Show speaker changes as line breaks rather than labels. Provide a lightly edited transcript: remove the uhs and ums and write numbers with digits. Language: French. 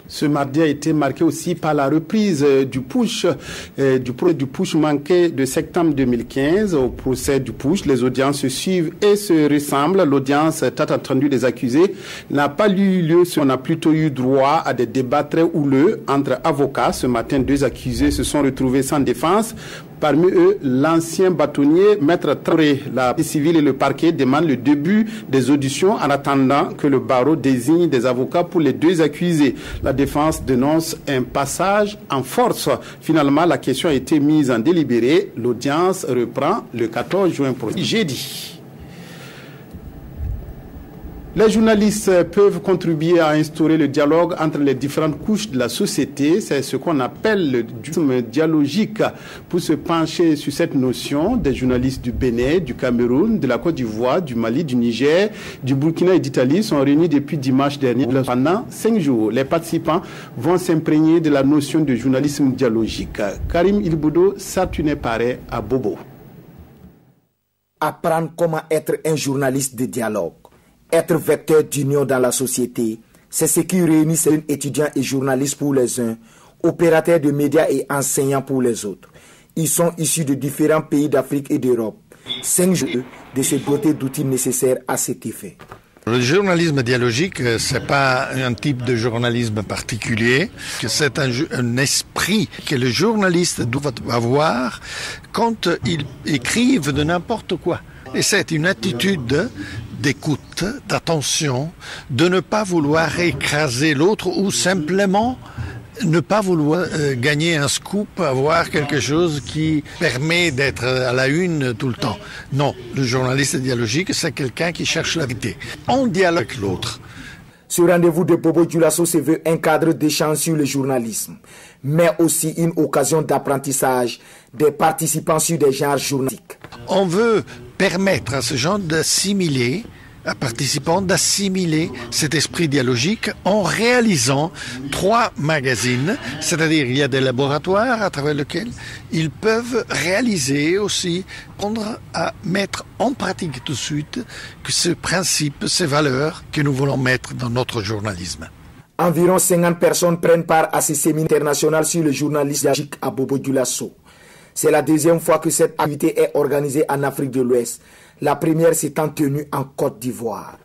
Ce mardi a été marqué aussi par la reprise du push manqué de septembre 2015. Au procès du push, les audiences se suivent et se ressemblent. L'audience tant attendue des accusés n'a pas eu lieu. On a plutôt eu droit à des débats très houleux entre avocats. Ce matin, 2 accusés se sont retrouvés sans défense. Parmi eux, l'ancien bâtonnier Maître Traoré. La partie civile et le parquet demandent le début des auditions en attendant que le barreau désigne des avocats pour les 2 accusés. La défense dénonce un passage en force. Finalement, la question a été mise en délibéré. L'audience reprend le 14 juin prochain, jeudi. Les journalistes peuvent contribuer à instaurer le dialogue entre les différentes couches de la société. C'est ce qu'on appelle le journalisme dialogique. Pour se pencher sur cette notion, des journalistes du Bénin, du Cameroun, de la Côte d'Ivoire, du Mali, du Niger, du Burkina et d'Italie sont réunis depuis dimanche dernier pendant 5 jours. Les participants vont s'imprégner de la notion de journalisme dialogique. Karim Ilboudo, Sartuné Paré à Bobo.
Apprendre comment être un journaliste de dialogue. Être vecteur d'union dans la société, c'est ce qui réunit étudiants et journalistes pour les uns, opérateurs de médias et enseignants pour les autres. Ils sont issus de différents pays d'Afrique et d'Europe. 5 jours de se doter d'outils nécessaires à cet effet.
Le journalisme dialogique, c'est pas un type de journalisme particulier, c'est un esprit que le journaliste doit avoir quand il écrive de n'importe quoi. Et c'est une attitude d'écoute, d'attention, de ne pas vouloir écraser l'autre ou simplement ne pas vouloir gagner un scoop, avoir quelque chose qui permet d'être à la une tout le temps. Non, le journaliste dialogique, c'est quelqu'un qui cherche la vérité. On dialogue avec l'autre.
Ce rendez-vous de Bobo Dioulasso se veut un cadre d'échange sur le journalisme, mais aussi une occasion d'apprentissage des participants sur des genres journalistiques.
On veut permettre à ce genre d'assimiler, à participants d'assimiler cet esprit dialogique en réalisant 3 magazines, c'est-à-dire il y a des laboratoires à travers lesquels ils peuvent réaliser aussi, prendre à mettre en pratique tout de suite que ces principes, ces valeurs que nous voulons mettre dans notre journalisme.
Environ 50 personnes prennent part à ce séminaire international sur le journalisme dialogique à Bobo Dioulasso. C'est la 2e fois que cette activité est organisée en Afrique de l'Ouest, la première s'étant tenue en Côte d'Ivoire.